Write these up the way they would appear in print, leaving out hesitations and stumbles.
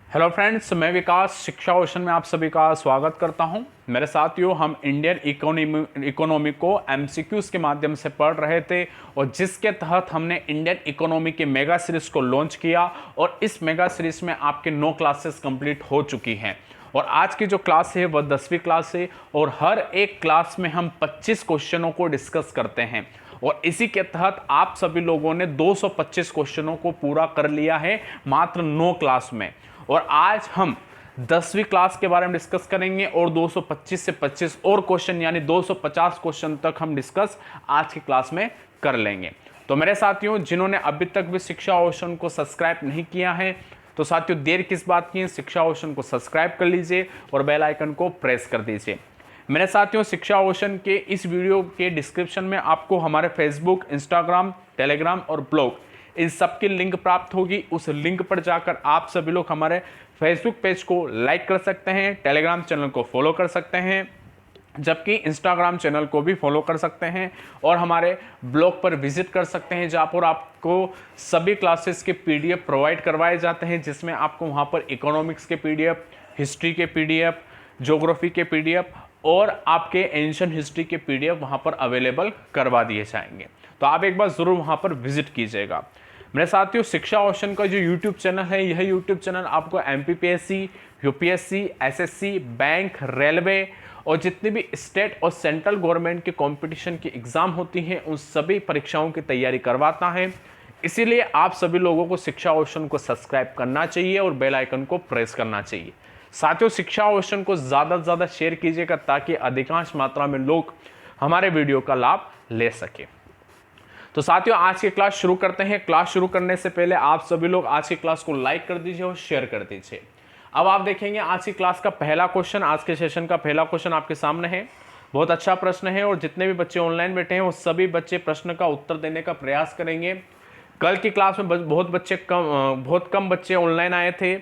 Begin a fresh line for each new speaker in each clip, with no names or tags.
Hello friends, मैं विकास शिक्षा ocean में आप सभी का स्वागत करता हूं। मेरे साथियों, हम इंडियन इकोनॉमी को एमसीक्यूज के माध्यम से पढ़ रहे थे और जिसके तहत हमने इंडियन इकोनॉमी के मेगा सीरीज को लॉन्च किया और इस मेगा सीरीज में आपके 9 क्लासेस कंप्लीट हो चुकी हैं और आज की जो क्लास है वह 10वीं क्लास है और हर एक क्लास में हम 25 क्वेश्चनों को डिस्कस करते हैं और इसी के तहत आप सभी लोगों ने 225 क्वेश्चनों को पूरा कर लिया है मात्र 9 क्लास में। और आज हम 10वीं क्लास के बारे में डिस्कस करेंगे और 225 से 25 और क्वेश्चन यानी 250 क्वेश्चन तक हम डिस्कस आज की क्लास में कर लेंगे। तो मेरे साथियों, जिन्होंने अभी तक भी शिक्षा ओशन को सब्सक्राइब नहीं किया है तो साथियों देर किस बात की है, शिक्षा ओशन को सब्सक्राइब कर लीजिए और बेल आइकन को प्रेस कर दीजिए। मेरे साथियों, शिक्षा ओशन के इस वीडियो के डिस्क्रिप्शन में आपको हमारे फेसबुक, इंस्टाग्राम, टेलीग्राम और ब्लॉग इन सब की लिंक प्राप्त होगी। उस लिंक पर जाकर आप सभी लोग हमारे फेसबुक पेज को लाइक कर सकते हैं, टेलीग्राम चैनल को फॉलो कर सकते हैं, जबकि इंस्टाग्राम चैनल को भी फॉलो कर सकते हैं और हमारे ब्लॉग पर विजिट कर सकते हैं जहाँ पर आपको सभी क्लासेस के पीडीएफ प्रोवाइड करवाए जाते हैं, जिसमें आपको वहाँ पर इकोनॉमिक्स के पीडीएफ, हिस्ट्री के पीडीएफ, ज्योग्राफी के पीडीएफ और आपके एंशिएंट हिस्ट्री के पीडीएफ वहाँ पर अवेलेबल करवा दिए जाएंगे। तो आप एक बार ज़रूर वहाँ पर विजिट कीजिएगा। मेरे साथियों, शिक्षा ओशन का जो यूट्यूब चैनल है, यह यूट्यूब चैनल आपको MPPSC, UPSC, SSC, bank, railway और जितनी भी स्टेट और सेंट्रल गवर्नमेंट के कंपटीशन की एग्ज़ाम होती हैं उन सभी परीक्षाओं की तैयारी करवाता है। इसीलिए आप सभी लोगों को शिक्षा ओशन को सब्सक्राइब करना चाहिए और बेल आइकन को प्रेस करना चाहिए। साथियों, शिक्षा ओशन को ज़्यादा से ज़्यादा शेयर कीजिएगा ताकि अधिकांश मात्रा में लोग हमारे वीडियो का लाभ ले सके। तो साथियों, आज की क्लास शुरू करते हैं। क्लास शुरू करने से पहले आप सभी लोग आज की क्लास को लाइक कर दीजिए और शेयर कर दीजिए। अब आप देखेंगे आज की क्लास का पहला क्वेश्चन, आज के सेशन का पहला क्वेश्चन आपके सामने है। बहुत अच्छा प्रश्न है और जितने भी बच्चे ऑनलाइन बैठे हैं वो सभी बच्चे प्रश्न का उत्तर देने का प्रयास करेंगे। कल की क्लास में बहुत कम बच्चे ऑनलाइन आए थे।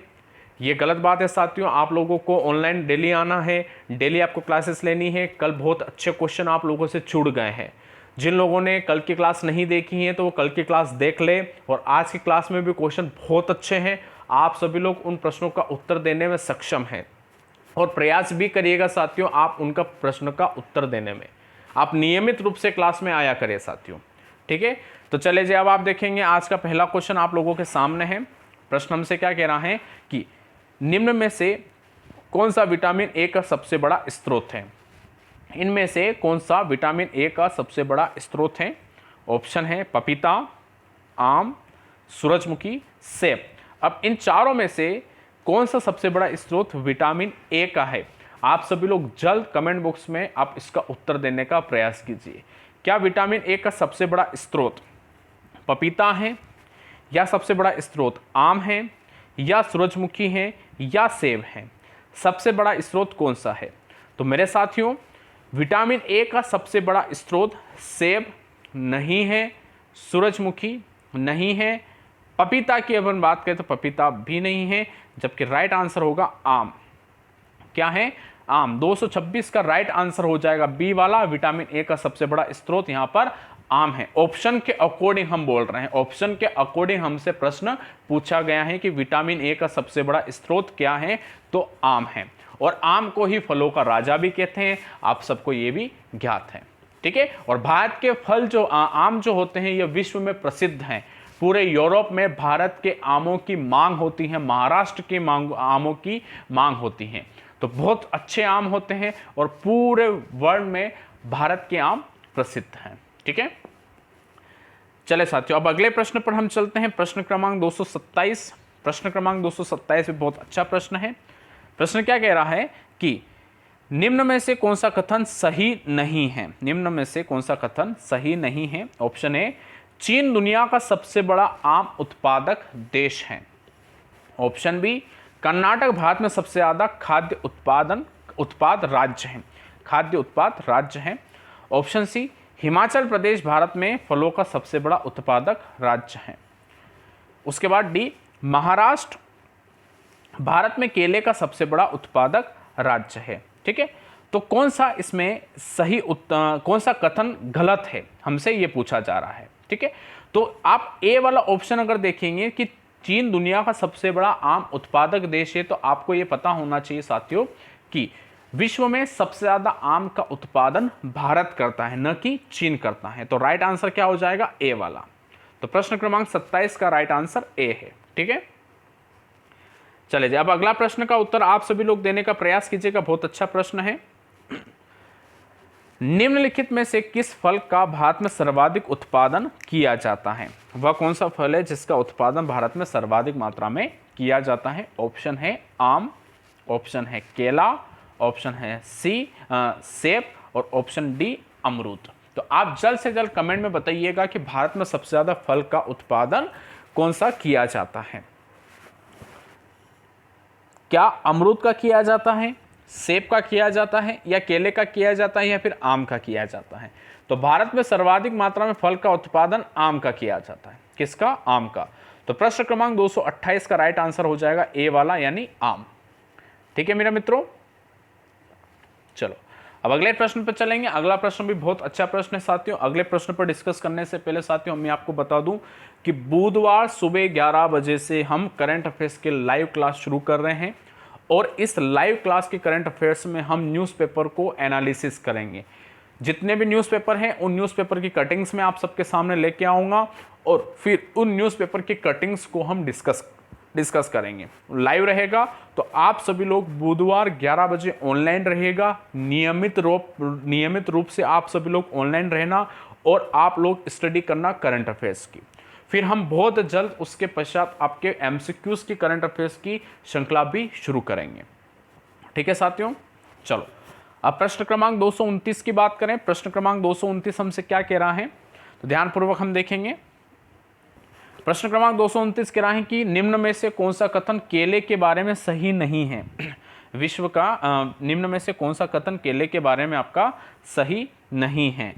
ये गलत बात है साथियों, आप लोगों को ऑनलाइन डेली आना है, डेली आपको क्लासेस लेनी है। कल बहुत अच्छे क्वेश्चन आप लोगों से छूट गए हैं। जिन लोगों ने कल की क्लास नहीं देखी है तो वो कल की क्लास देख ले और आज की क्लास में भी क्वेश्चन बहुत अच्छे हैं। आप सभी लोग उन प्रश्नों का उत्तर देने में सक्षम हैं और प्रयास भी करिएगा साथियों आप उनका प्रश्न का उत्तर देने में। आप नियमित रूप से क्लास में आया करिए साथियों, ठीक है। तो चले जाए, अब आप देखेंगे आज का पहला क्वेश्चन आप लोगों के सामने है। प्रश्न हमसे क्या कह रहा है कि निम्न में से कौन सा विटामिन ए का सबसे बड़ा स्रोत है। इनमें से कौन सा विटामिन ए का सबसे बड़ा स्रोत है। ऑप्शन है पपीता, आम, सूरजमुखी, सेब। अब इन चारों में से कौन सा सबसे बड़ा स्रोत विटामिन ए का है। आप सभी लोग जल्द कमेंट बॉक्स में आप इसका उत्तर देने का प्रयास कीजिए। क्या विटामिन ए का सबसे बड़ा स्रोत पपीता है, या सबसे बड़ा स्रोत आम है, या सूरजमुखी है, या सेब है। सबसे बड़ा स्रोत कौन सा है। तो मेरे साथियों, विटामिन ए का सबसे बड़ा स्रोत सेब नहीं है, सूरजमुखी नहीं है, पपीता की अगर बात करें तो पपीता भी नहीं है, जबकि राइट आंसर होगा आम। क्या है, आम। 226 का राइट आंसर हो जाएगा बी वाला। विटामिन ए का सबसे बड़ा स्रोत यहाँ पर आम है। ऑप्शन के अकॉर्डिंग हम बोल रहे हैं, ऑप्शन के अकॉर्डिंग हमसे प्रश्न पूछा गया है कि विटामिन ए का सबसे बड़ा स्रोत क्या है, तो आम है। और आम को ही फलों का राजा भी कहते हैं, आप सबको ये भी ज्ञात है, ठीक है। और भारत के फल जो आम जो होते हैं ये विश्व में प्रसिद्ध हैं। पूरे यूरोप में भारत के आमों की मांग होती है, महाराष्ट्र के आमों की मांग होती है। तो बहुत अच्छे आम होते हैं और पूरे वर्ल्ड में भारत के आम प्रसिद्ध हैं, ठीक है। चले साथियों, अब अगले प्रश्न पर हम चलते हैं। प्रश्न क्रमांक 227। प्रश्न क्रमांक 227 भी बहुत अच्छा प्रश्न है। प्रश्न क्या कह रहा है कि निम्न में से कौन सा कथन सही नहीं है। निम्न में से कौन सा कथन सही नहीं है। ऑप्शन ए, चीन दुनिया का सबसे बड़ा आम उत्पादक देश है। ऑप्शन बी, कर्नाटक भारत में सबसे ज्यादा खाद्य उत्पाद राज्य है, खाद्य उत्पाद राज्य है। ऑप्शन सी, हिमाचल प्रदेश भारत में फलों का सबसे बड़ा उत्पादक राज्य है। उसके बाद डी, महाराष्ट्र भारत में केले का सबसे बड़ा उत्पादक राज्य है, ठीक है। तो कौन सा इसमें सही कौन सा कथन गलत है, हमसे ये पूछा जा रहा है, ठीक है। तो आप ए वाला ऑप्शन अगर देखेंगे कि चीन दुनिया का सबसे बड़ा आम उत्पादक देश है, तो आपको ये पता होना चाहिए साथियों कि विश्व में सबसे ज्यादा आम का उत्पादन भारत करता है, न कि चीन करता है। तो राइट आंसर क्या हो जाएगा? ए वाला। तो प्रश्न क्रमांक 27 का राइट आंसर ए है। ठीक है, चले जाए अब अगला प्रश्न का उत्तर आप सभी लोग देने का प्रयास कीजिएगा। बहुत अच्छा प्रश्न है। निम्नलिखित में से किस फल का भारत में सर्वाधिक उत्पादन किया जाता है? वह कौन सा फल है जिसका उत्पादन भारत में सर्वाधिक मात्रा में किया जाता है? ऑप्शन है आम, ऑप्शन है केला, ऑप्शन है सी सेब और ऑप्शन डी अमरूद। तो आप जल्द से जल्द कमेंट में बताइएगा कि भारत में सबसे ज्यादा फल का उत्पादन कौन सा किया जाता है। क्या अमरूद का किया जाता है, सेब का किया जाता है, या केले का किया जाता है, या फिर आम का किया जाता है? तो भारत में सर्वाधिक मात्रा में फल का उत्पादन आम का किया जाता है। किसका? आम का। तो प्रश्न क्रमांक 228 का राइट आंसर हो जाएगा ए वाला, यानी आम। ठीक है मेरे मित्रों, चलो अब अगले प्रश्न पर चलेंगे। अगला प्रश्न भी बहुत अच्छा प्रश्न है साथियों। अगले प्रश्न पर डिस्कस करने से पहले साथियों मैं आपको बता दूं कि बुधवार सुबह 11 बजे से हम करंट अफेयर्स के लाइव क्लास शुरू कर रहे हैं, और इस लाइव क्लास के करंट अफेयर्स में हम न्यूज़पेपर को एनालिसिस करेंगे। जितने भी न्यूज़पेपर हैं उन न्यूज़पेपर की कटिंग्स में आप सबके सामने लेके आऊँगा, और फिर उन न्यूज़पेपर की कटिंग्स को हम डिस्कस करेंगे। लाइव रहेगा, तो आप सभी लोग बुधवार 11 बजे ऑनलाइन रहेगा। नियमित रूप से आप सभी लोग ऑनलाइन रहना और आप लोग स्टडी करना करंट अफेयर्स की। फिर हम बहुत जल्द उसके पश्चात आपके एमसीक्यूज की करंट अफेयर्स की श्रृंखला भी शुरू करेंगे। ठीक है साथियों, चलो अब प्रश्न क्रमांक 229 की बात करें। प्रश्न क्रमांक 229 हमसे क्या कह रहा है, तो ध्यानपूर्वक हम देखेंगे। प्रश्न क्रमांक 229 कह रहा है कि निम्न में से कौन सा कथन केले के बारे में सही नहीं है? विश्व का निम्न में से कौन सा कथन केले के बारे में आपका सही नहीं है?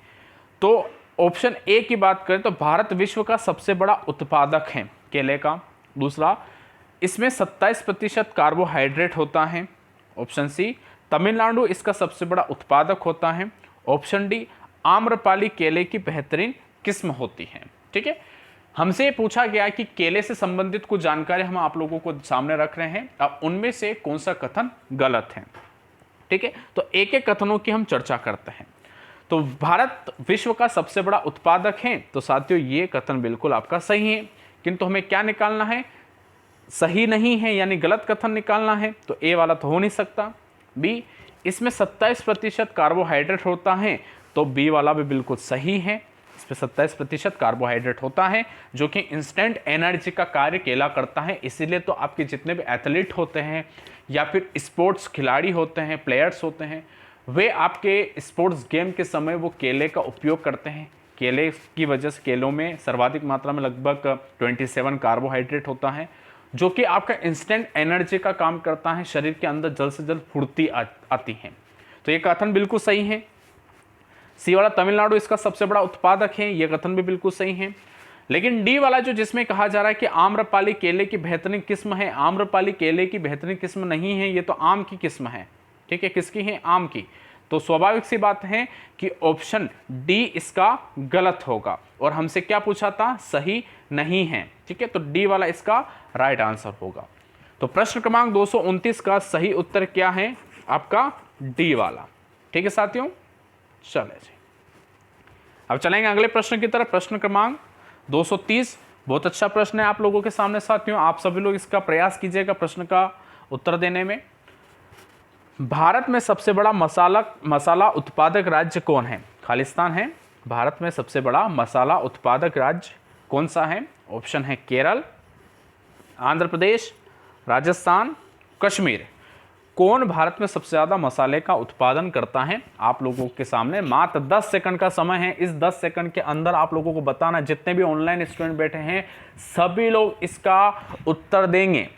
तो ऑप्शन ए की बात करें तो भारत विश्व का सबसे बड़ा उत्पादक है केले का। दूसरा, इसमें 27% कार्बोहाइड्रेट होता है। ऑप्शन सी, तमिलनाडु इसका सबसे बड़ा उत्पादक होता है। ऑप्शन डी, आम्रपाली केले की बेहतरीन किस्म होती है। ठीक है, हमसे पूछा गया कि केले से संबंधित कुछ जानकारी हम आप लोगों को सामने रख रहे हैं, अब उनमें से कौन सा कथन गलत है। ठीक है, तो एक एक कथनों की हम चर्चा करते हैं। तो भारत विश्व का सबसे बड़ा उत्पादक है, तो साथियों ये कथन बिल्कुल आपका सही है, किंतु हमें क्या निकालना है? सही नहीं है, यानी गलत कथन निकालना है। तो ए वाला तो हो नहीं सकता। बी, इसमें 27% कार्बोहाइड्रेट होता है, तो बी वाला भी बिल्कुल सही है। इसमें 27% कार्बोहाइड्रेट होता है, जो कि इंस्टेंट एनर्जी का कार्य केला करता है। इसीलिए तो आपके जितने भी एथलीट होते हैं या फिर स्पोर्ट्स खिलाड़ी होते हैं, प्लेयर्स होते हैं, वे आपके स्पोर्ट्स गेम के समय वो केले का उपयोग करते हैं। केले की वजह से केलों में सर्वाधिक मात्रा में लगभग 27 कार्बोहाइड्रेट होता है, जो कि आपका इंस्टेंट एनर्जी का काम करता है। शरीर के अंदर जल्द से जल्द फुर्ती आती है। तो ये कथन बिल्कुल सही है। सी वाला, तमिलनाडु इसका सबसे बड़ा उत्पादक है, यह कथन भी बिल्कुल सही है। लेकिन डी वाला जो जिसमें कहा जा रहा है कि आम्रपाली केले की बेहतरीन किस्म है, आम्रपाली केले की बेहतरीन किस्म नहीं है, ये तो आम की किस्म है। ठीक है, किसकी है? आम की। तो स्वाभाविक सी बात है कि ऑप्शन डी इसका गलत होगा, और हमसे क्या पूछा था? सही नहीं है। ठीक है, तो डी वाला इसका राइट आंसर होगा। तो प्रश्न क्रमांक 229 का सही उत्तर क्या है? आपका डी वाला। ठीक है साथियों, चले जी अब चलेंगे अगले प्रश्न की तरफ। प्रश्न क्रमांक 230 बहुत अच्छा प्रश्न है आप लोगों के सामने साथियों। आप सभी लोग इसका प्रयास कीजिएगा प्रश्न का उत्तर देने में। भारत में सबसे बड़ा मसाला उत्पादक राज्य कौन है? खालिस्तान है। भारत में सबसे बड़ा मसाला उत्पादक राज्य कौन सा है? ऑप्शन है केरल, आंध्र प्रदेश, राजस्थान, कश्मीर। कौन भारत में सबसे ज़्यादा मसाले का उत्पादन करता है? आप लोगों के सामने मात्र 10 सेकंड का समय है। इस 10 सेकंड के अंदर आप लोगों को बताना, जितने भी ऑनलाइन स्टूडेंट बैठे हैं सभी लोग इसका उत्तर देंगे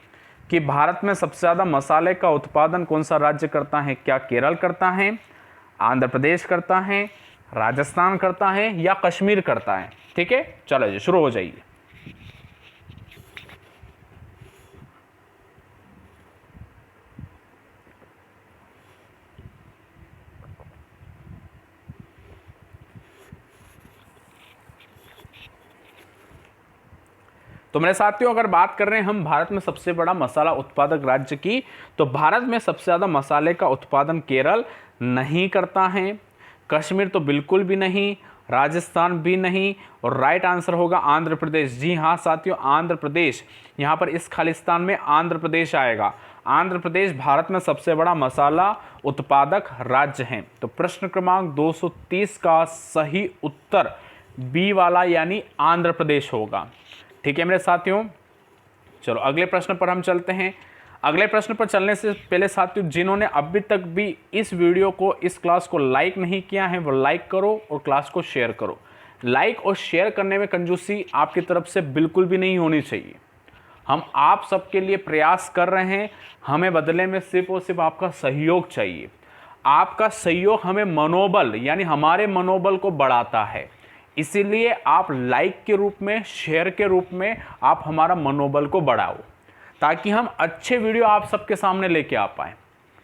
कि भारत में सबसे ज़्यादा मसाले का उत्पादन कौन सा राज्य करता है। क्या केरल करता है, आंध्र प्रदेश करता है, राजस्थान करता है, या कश्मीर करता है? ठीक है, चलो जी शुरू हो जाइए। तो मेरे साथियों, अगर बात कर रहे हैं हम भारत में सबसे बड़ा मसाला उत्पादक राज्य की, तो भारत में सबसे ज़्यादा मसाले का उत्पादन केरल नहीं करता है, कश्मीर तो बिल्कुल भी नहीं, राजस्थान भी नहीं, और राइट आंसर होगा आंध्र प्रदेश। जी हाँ साथियों, आंध्र प्रदेश, यहाँ पर इस खालिस्तान में आंध्र प्रदेश आएगा। आंध्र प्रदेश भारत में सबसे बड़ा मसाला उत्पादक राज्य है। तो प्रश्न क्रमांक 230 का सही उत्तर बी वाला यानी आंध्र प्रदेश होगा। ठीक है मेरे साथियों, चलो अगले प्रश्न पर हम चलते हैं। अगले प्रश्न पर चलने से पहले साथियों, जिन्होंने अभी तक भी इस वीडियो को, इस क्लास को लाइक नहीं किया है, वो लाइक करो और क्लास को शेयर करो। लाइक और शेयर करने में कंजूसी आपकी तरफ से बिल्कुल भी नहीं होनी चाहिए। हम आप सबके लिए प्रयास कर रहे हैं, हमें बदले में सिर्फ और सिर्फ आपका सहयोग चाहिए। आपका सहयोग हमें मनोबल, यानी हमारे मनोबल को बढ़ाता है। इसीलिए आप लाइक के रूप में, शेयर के रूप में आप हमारा मनोबल को बढ़ाओ, ताकि हम अच्छे वीडियो आप सबके सामने लेके आ पाए।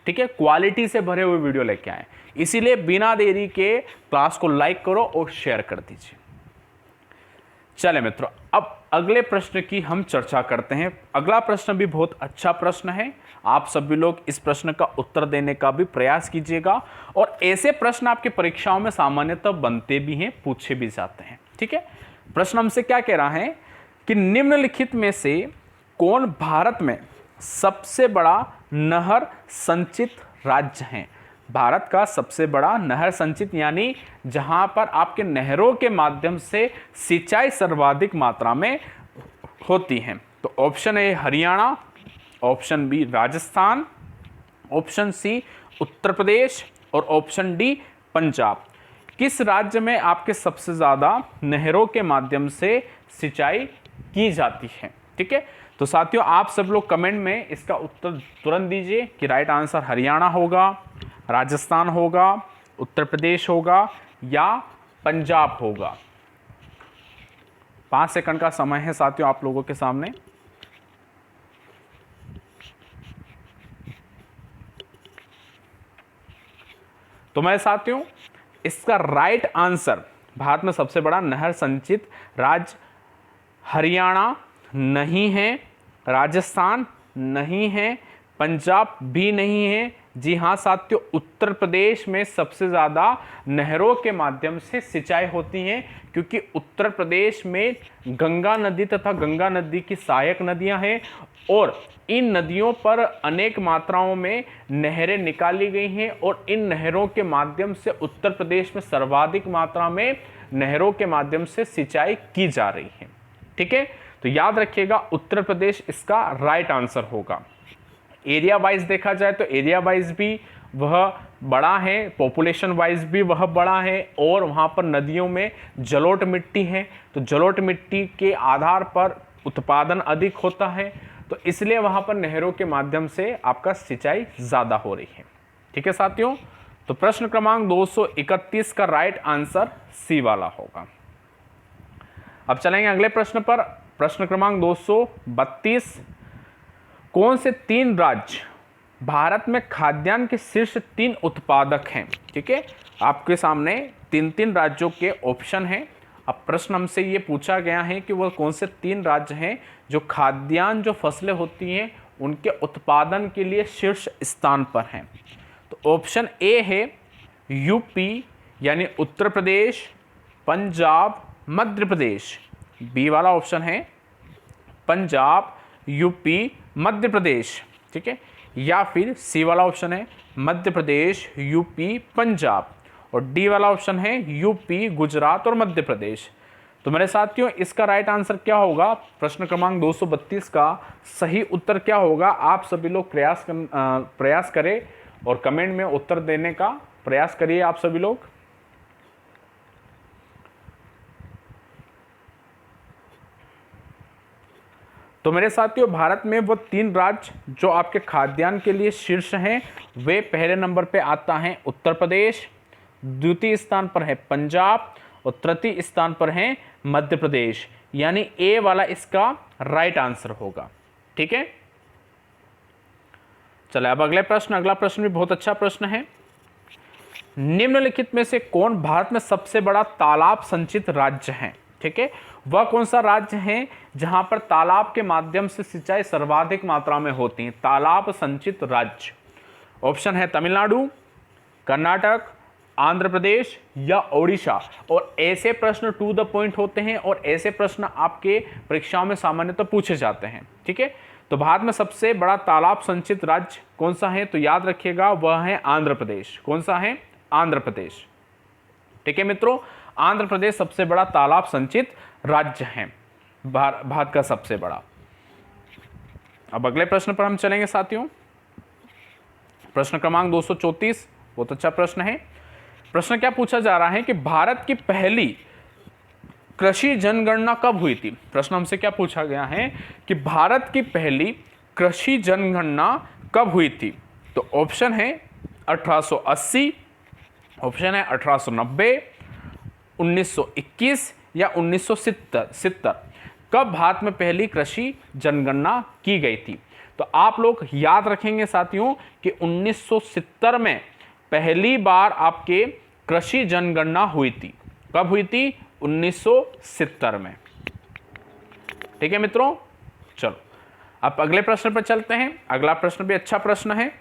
ठीक है, क्वालिटी से भरे हुए वीडियो लेके आए। इसीलिए बिना देरी के क्लास को लाइक करो और शेयर कर दीजिए। चले मित्रों, अब अगले प्रश्न की हम चर्चा करते हैं। अगला प्रश्न भी बहुत अच्छा प्रश्न है। आप सभी लोग इस प्रश्न का उत्तर देने का भी प्रयास कीजिएगा, और ऐसे प्रश्न आपके परीक्षाओं में सामान्यतः बनते भी हैं, पूछे भी जाते हैं। ठीक है, प्रश्न हमसे क्या कह रहा है कि निम्नलिखित में से कौन भारत में सबसे बड़ा नहर संचित राज्य है? भारत का सबसे बड़ा नहर संचित, यानी जहां पर आपके नहरों के माध्यम से सिंचाई सर्वाधिक मात्रा में होती है। तो option A Haryana, option B Rajasthan, option C Uttar Pradesh और ऑप्शन डी पंजाब। किस राज्य में आपके सबसे ज़्यादा नहरों के माध्यम से सिंचाई की जाती है? ठीक है, तो साथियों आप सब लोग कमेंट में इसका उत्तर तुरंत दीजिए कि राइट आंसर हरियाणा होगा, राजस्थान होगा, उत्तर प्रदेश होगा या पंजाब होगा। 5 सेकंड का समय है साथियों आप लोगों के सामने। तो मेरे साथियों, इसका राइट आंसर, भारत में सबसे बड़ा नहर संचित राज्य हरियाणा नहीं है, राजस्थान नहीं है, पंजाब भी नहीं है। जी हाँ साथियों, उत्तर प्रदेश में सबसे ज़्यादा नहरों के माध्यम से सिंचाई होती है, क्योंकि उत्तर प्रदेश में गंगा नदी तथा गंगा नदी की सहायक नदियां हैं, और इन नदियों पर अनेक मात्राओं में नहरें निकाली गई हैं, और इन नहरों के माध्यम से उत्तर प्रदेश में सर्वाधिक मात्रा में नहरों के माध्यम से सिंचाई की जा रही है। ठीक है, तो याद रखिएगा उत्तर प्रदेश इसका राइट आंसर होगा। एरिया वाइज देखा जाए तो एरिया वाइज भी वह बड़ा है, पॉपुलेशन वाइज भी वह बड़ा है, और वहाँ पर नदियों में जलोढ़ मिट्टी है, तो जलोढ़ मिट्टी के आधार पर उत्पादन अधिक होता है, तो इसलिए वहाँ पर नहरों के माध्यम से आपका सिंचाई ज़्यादा हो रही है। ठीक है साथियों, तो प्रश्न क्रमांक 231 का राइट आंसर सी वाला होगा। अब चलेंगे अगले प्रश्न पर। प्रश्न क्रमांक 232, कौन से 3 राज्य भारत में खाद्यान्न के शीर्ष 3 उत्पादक हैं? ठीक है, आपके सामने 3 राज्यों के ऑप्शन हैं। अब प्रश्न हमसे ये पूछा गया है कि वह कौन से 3 राज्य हैं जो खाद्यान्न, जो फसलें होती हैं उनके उत्पादन के लिए शीर्ष स्थान पर हैं। तो ऑप्शन ए है यूपी यानी उत्तर प्रदेश, पंजाब, मध्य प्रदेश। बी वाला ऑप्शन है पंजाब, यूपी, मध्य प्रदेश। ठीक है, या फिर सी वाला ऑप्शन है मध्य प्रदेश, यूपी, पंजाब, और डी वाला ऑप्शन है यूपी, गुजरात और मध्य प्रदेश। तो मेरे साथियों इसका राइट आंसर क्या होगा? प्रश्न क्रमांक 232 का सही उत्तर क्या होगा? आप सभी लोग प्रयास करें और कमेंट में उत्तर देने का प्रयास करिए आप सभी लोग। तो मेरे साथियों भारत में वो 3 राज्य जो आपके खाद्यान्न के लिए शीर्ष हैं, वे पहले नंबर पे आता है उत्तर प्रदेश, द्वितीय स्थान पर है पंजाब और तृतीय स्थान पर है मध्य प्रदेश, यानी ए वाला इसका राइट आंसर होगा। ठीक है, चलिए अब अगला प्रश्न भी बहुत अच्छा प्रश्न है। निम्नलिखित में से कौन भारत में सबसे बड़ा तालाब संचित राज्य है? ठीक है, वह कौन सा राज्य है जहां पर तालाब के माध्यम से सिंचाई सर्वाधिक मात्रा में होती है? तालाब संचित राज्य। ऑप्शन है तमिलनाडु, कर्नाटक, आंध्र प्रदेश या ओडिशा। और ऐसे प्रश्न टू द पॉइंट होते हैं और ऐसे प्रश्न आपके परीक्षाओं में सामान्यतः पूछे जाते हैं। ठीक है, तो भारत में सबसे बड़ा तालाब संचित राज्य कौन सा है? तो याद रखिएगा वह है आंध्र प्रदेश। कौन सा है? आंध्र प्रदेश। ठीक है मित्रों, आंध्र प्रदेश सबसे बड़ा तालाब संचित राज्य है, भारत का सबसे बड़ा। अब अगले प्रश्न पर हम चलेंगे साथियों। प्रश्न क्रमांक 234, बहुत अच्छा प्रश्न है। प्रश्न क्या पूछा जा रहा है कि भारत की पहली कृषि जनगणना कब हुई थी? प्रश्न हमसे क्या पूछा गया है कि भारत की पहली कृषि जनगणना कब हुई थी? तो ऑप्शन है 1880, ऑप्शन है 1890, 1921 या 1970। कब भारत में पहली कृषि जनगणना की गई थी? तो आप लोग याद रखेंगे साथियों कि 1970 में पहली बार आपके कृषि जनगणना हुई थी। कब हुई थी? 1970 में। ठीक है मित्रों, चलो अब अगले प्रश्न पर चलते हैं। अगला प्रश्न भी अच्छा प्रश्न है।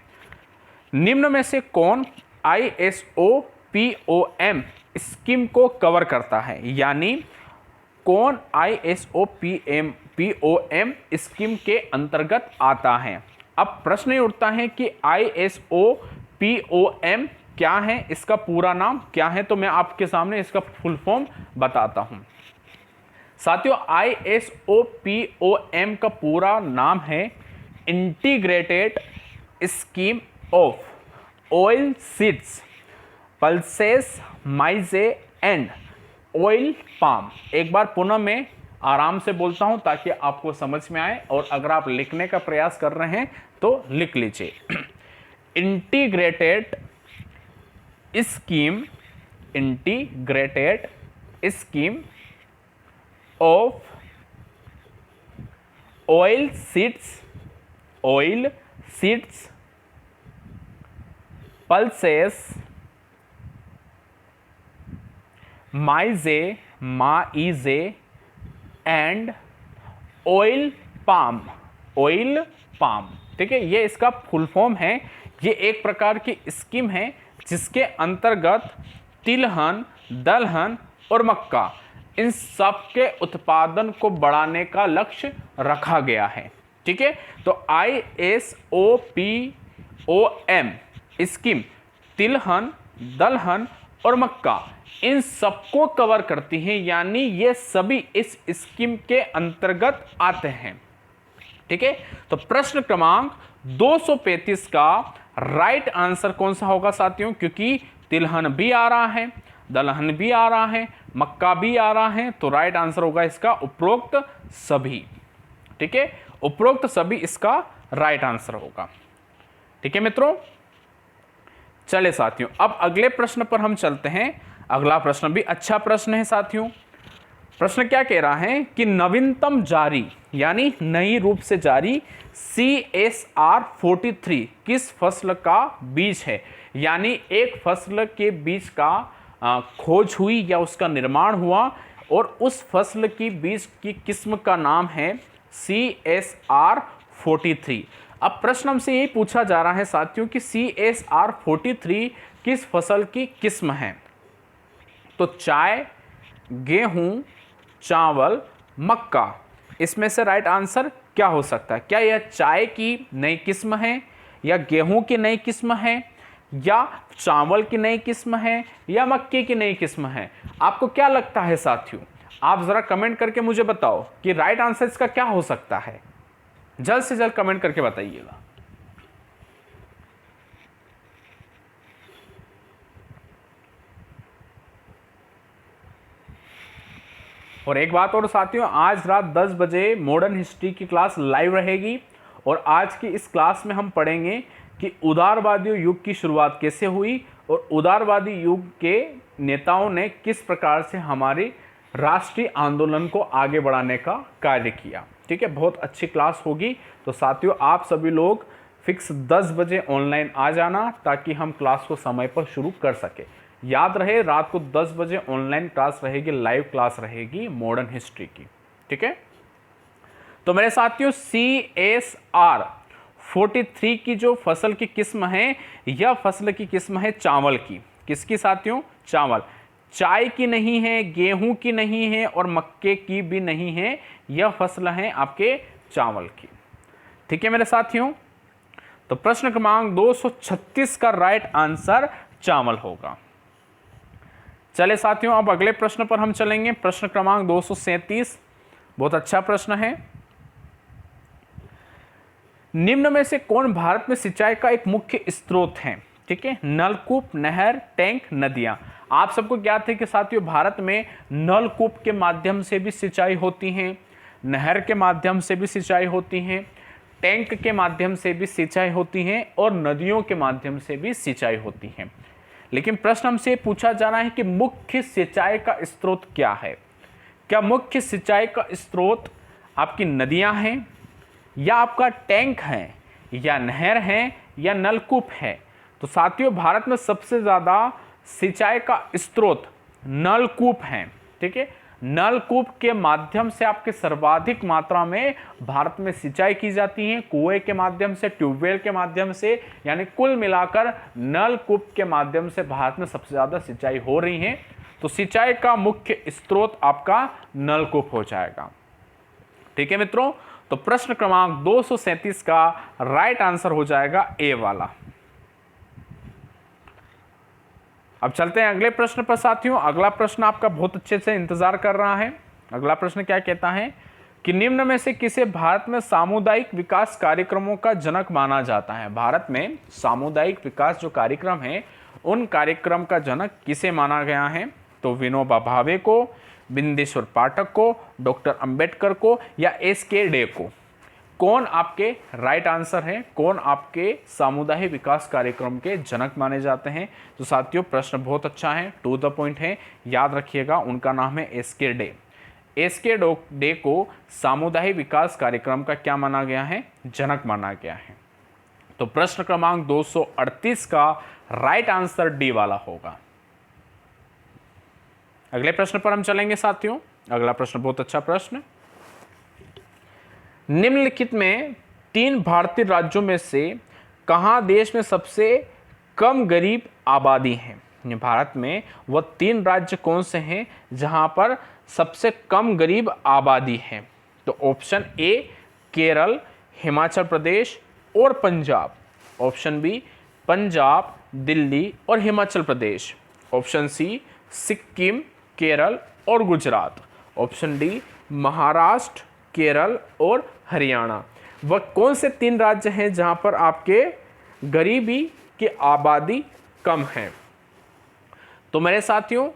निम्न में से कौन ISO POM स्कीम को कवर करता है? यानी कौन ISO POM स्कीम के अंतर्गत आता है? अब प्रश्न ये उठता है कि ISO POM क्या है, इसका पूरा नाम क्या है? तो मैं आपके सामने इसका फुल फॉर्म बताता हूं साथियों। ISO POM का पूरा नाम है integrated scheme of oil seeds, pulses, maize and oil palm. एक बार पुनः मैं आराम से बोलता हूं ताकि आपको समझ में आए, और अगर आप लिखने का प्रयास कर रहे हैं तो लिख लीजिए। Integrated scheme of oil seeds, pulses, maize and oil palm. ठीक है, ये इसका फुल फॉर्म है। ये एक प्रकार की स्कीम है जिसके अंतर्गत तिलहन, दलहन और मक्का, इन सब के उत्पादन को बढ़ाने का लक्ष्य रखा गया है। ठीक है, तो ISO POM स्कीम तिलहन, दलहन और मक्का इन सबको कवर करती है, यानी ये सभी इस स्कीम के अंतर्गत आते हैं। ठीक है, तो प्रश्न क्रमांक 235 का राइट आंसर कौन सा होगा साथियों? क्योंकि तिलहन भी आ रहा है, दलहन भी आ रहा है, मक्का भी आ रहा है, तो राइट आंसर होगा इसका उपरोक्त सभी। ठीक है, उपरोक्त सभी इसका राइट आंसर होगा। ठीक है मित्रों, चले साथियों अब अगले प्रश्न पर हम चलते हैं। अगला प्रश्न भी अच्छा प्रश्न है साथियों। प्रश्न क्या कह रहा है कि नवीनतम जारी यानी नई रूप से जारी CSR 43 किस फसल का बीज है? यानी एक फसल के बीज का खोज हुई या उसका निर्माण हुआ, और उस फसल की बीज की किस्म का नाम है CSR 43। अब प्रश्न हमसे यही पूछा जा रहा है साथियों कि CSR 43 किस फसल की किस्म है? तो चाय, गेहूं, चावल, मक्का, इसमें से राइट आंसर क्या हो सकता है? क्या यह चाय की नई किस्म है, या गेहूं की नई किस्म है, या चावल की नई किस्म है, या मक्के की नई किस्म है? आपको क्या लगता है साथियों? आप जरा कमेंट करके मुझे बताओ कि राइट आंसर इसका क्या हो सकता है। जल्द से जल्द कमेंट करके बताइएगा। और एक बात और साथियों, आज रात 10 बजे मॉडर्न हिस्ट्री की क्लास लाइव रहेगी, और आज की इस क्लास में हम पढ़ेंगे कि उदारवादी युग की शुरुआत कैसे हुई, और उदारवादी युग के नेताओं ने किस प्रकार से हमारे राष्ट्रीय आंदोलन को आगे बढ़ाने का कार्य किया। ठीक है, बहुत अच्छी क्लास होगी। तो साथियों आप सभी लोग फिक्स 10 बजे ऑनलाइन आ जाना ताकि हम क्लास को समय पर शुरू कर सके। याद रहे, रात को 10 बजे ऑनलाइन क्लास रहेगी, लाइव क्लास रहेगी मॉडर्न हिस्ट्री की। ठीक है, तो मेरे साथियों CSR 43 की जो फसल की किस्म है, यह फसल की किस्म है चावल की। किसकी साथियों? चावल। चाय की नहीं है, गेहूं की नहीं है और मक्के की भी नहीं है, यह फसल है आपके चावल की। ठीक है मेरे साथियों, तो प्रश्न क्रमांक 236 का राइट आंसर चावल होगा। चले साथियों, अब अगले प्रश्न पर हम चलेंगे। प्रश्न क्रमांक 237 बहुत अच्छा प्रश्न है। निम्न में से कौन भारत में सिंचाई का एक मुख्य स्रोत है? ठीक है, नलकूप, नहर, टैंक, नदियां। आप सबको ज्ञात है कि साथियों भारत में नलकूप के माध्यम से भी सिंचाई होती है, नहर के माध्यम से भी सिंचाई होती है, टैंक के माध्यम से भी सिंचाई होती है और नदियों के माध्यम से भी सिंचाई होती है। लेकिन प्रश्न हमसे पूछा जा रहा है कि मुख्य सिंचाई का स्रोत क्या है? क्या मुख्य सिंचाई का स्रोत आपकी नदियां हैं, या आपका टैंक है, या नहर है, या नलकूप है? तो साथियों भारत में सबसे ज़्यादा सिंचाई का स्रोत नलकूप है। ठीक है, नलकूप के माध्यम से आपके सर्वाधिक मात्रा में भारत में सिंचाई की जाती है, कुएं के माध्यम से, ट्यूबवेल के माध्यम से, यानी कुल मिलाकर नलकूप के माध्यम से भारत में सबसे ज़्यादा सिंचाई हो रही है। तो सिंचाई का मुख्य स्रोत आपका नलकूप हो जाएगा। ठीक है मित्रों, तो प्रश्न क्रमांक 237 का राइट आंसर हो जाएगा ए वाला। अब चलते हैं अगले प्रश्न पर साथियों। अगला प्रश्न आपका बहुत अच्छे से इंतजार कर रहा है। अगला प्रश्न क्या कहता है कि निम्न में से किसे भारत में सामुदायिक विकास कार्यक्रमों का जनक माना जाता है? भारत में सामुदायिक विकास जो कार्यक्रम है, उन कार्यक्रम का जनक किसे माना गया है? तो विनोबा भावे को, बिंदेश्वर पाठक को, डॉक्टर अंबेडकर को, या SK डे को? कौन आपके राइट आंसर है? कौन आपके सामुदायिक विकास कार्यक्रम के जनक माने जाते हैं? तो साथियों प्रश्न बहुत अच्छा है, टू द पॉइंट है, याद रखिएगा। उनका नाम है SK डे। SK डे को सामुदायिक विकास कार्यक्रम का क्या माना गया है? जनक माना गया है। तो प्रश्न क्रमांक 238 का राइट आंसर डी वाला होगा। अगले प्रश्न पर हम चलेंगे साथियों। अगला प्रश्न बहुत अच्छा प्रश्न। निम्नलिखित में 3 भारतीय राज्यों में से कहां देश में सबसे कम गरीब आबादी है? भारत में वह 3 राज्य कौन से हैं जहां पर सबसे कम गरीब आबादी है? तो ऑप्शन ए केरल, हिमाचल प्रदेश और पंजाब। ऑप्शन बी पंजाब, दिल्ली और हिमाचल प्रदेश। ऑप्शन सी सिक्किम, केरल और गुजरात। ऑप्शन डी महाराष्ट्र, केरल और हरियाणा। वह कौन से 3 राज्य हैं जहां पर आपके गरीबी की आबादी कम है? तो मेरे साथियों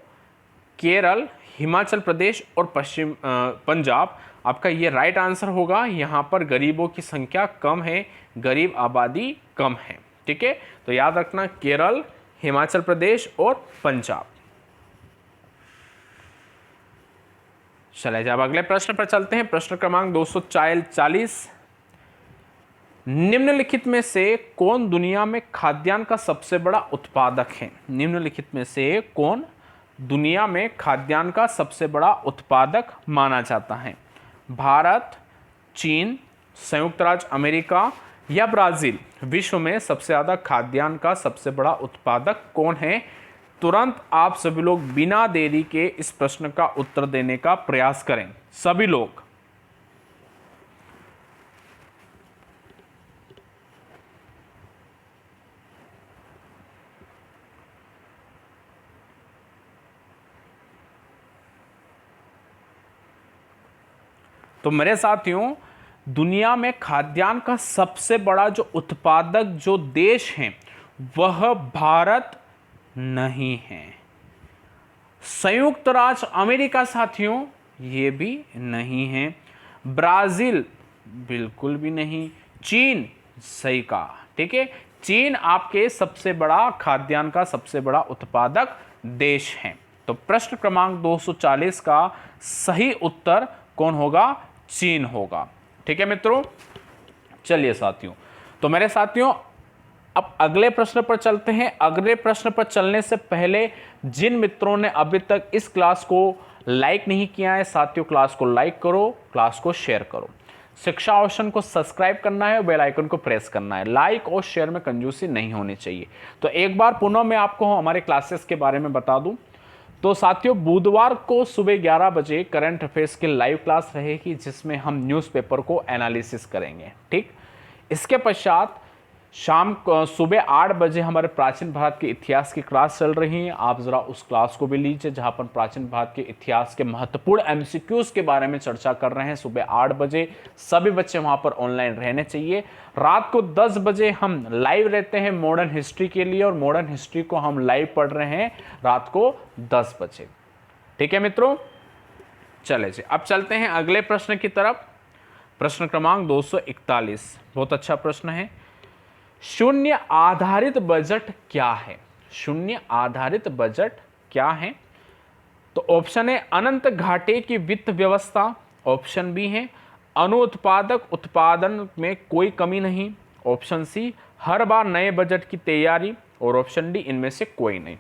केरल, हिमाचल प्रदेश और पंजाब आपका ये राइट आंसर होगा। यहां पर गरीबों की संख्या कम है, गरीब आबादी कम है। ठीक है, तो याद रखना केरल, हिमाचल प्रदेश और पंजाब। चले जब अगले प्रश्न पर चलते हैं। प्रश्न क्रमांक 240। निम्नलिखित में से कौन दुनिया में खाद्यान्न का सबसे बड़ा उत्पादक है? निम्नलिखित में से कौन दुनिया में खाद्यान्न का सबसे बड़ा उत्पादक माना जाता है? भारत, चीन, संयुक्त राज्य अमेरिका या ब्राजील? विश्व में सबसे ज़्यादा खाद्यान्न का सबसे बड़ा उत्पादक कौन है? तुरंत आप सभी लोग बिना देरी के इस प्रश्न का उत्तर देने का प्रयास करें, सभी लोग। तो मेरे साथियों दुनिया में खाद्यान्न का सबसे बड़ा जो उत्पादक जो देश है वह भारत नहीं है। संयुक्त राज्य अमेरिका साथियों ये भी नहीं है। ब्राजील बिल्कुल भी नहीं। चीन सही कहा। ठीक है, चीन आपके सबसे बड़ा खाद्यान्न का सबसे बड़ा उत्पादक देश है। तो प्रश्न क्रमांक 240 का सही उत्तर कौन होगा? चीन होगा। ठीक है मित्रों, चलिए साथियों, तो मेरे साथियों अब अगले प्रश्न पर चलते हैं। अगले प्रश्न पर चलने से पहले जिन मित्रों ने अभी तक इस क्लास को लाइक नहीं किया है साथियों, क्लास को लाइक करो, क्लास को शेयर करो, शिक्षा ओशन को सब्सक्राइब करना है, बेल आइकन को प्रेस करना है। लाइक और शेयर में कंजूसी नहीं होनी चाहिए। तो एक बार पुनः मैं आपको हमारे क्लासेस के बारे में बता दूं तो साथियों, बुधवार को सुबह 11 बजे करंट अफेयर्स की लाइव क्लास रहेगी जिसमें हम न्यूज़पेपर को एनालिसिस करेंगे। ठीक, इसके पश्चात शाम को सुबह 8 बजे हमारे प्राचीन भारत के इतिहास की क्लास चल रही है। आप ज़रा उस क्लास को भी लीजिए जहां पर प्राचीन भारत के इतिहास के महत्वपूर्ण एमसीक्यूज के बारे में चर्चा कर रहे हैं। सुबह 8 बजे सभी बच्चे वहां पर ऑनलाइन रहने चाहिए। रात को 10 बजे हम लाइव रहते हैं मॉडर्न हिस्ट्री के लिए, और मॉडर्न हिस्ट्री को हम लाइव पढ़ रहे हैं रात को 10 बजे। ठीक है मित्रों, चले जी अब चलते हैं अगले प्रश्न की तरफ। प्रश्न क्रमांक 241 बहुत अच्छा प्रश्न है। शून्य आधारित बजट क्या है? शून्य आधारित बजट क्या है? तो ऑप्शन है अनंत घाटे की वित्त व्यवस्था, ऑप्शन बी है अनुत्पादक उत्पादन में कोई कमी नहीं, ऑप्शन सी हर बार नए बजट की तैयारी, और ऑप्शन डी इनमें से कोई नहीं।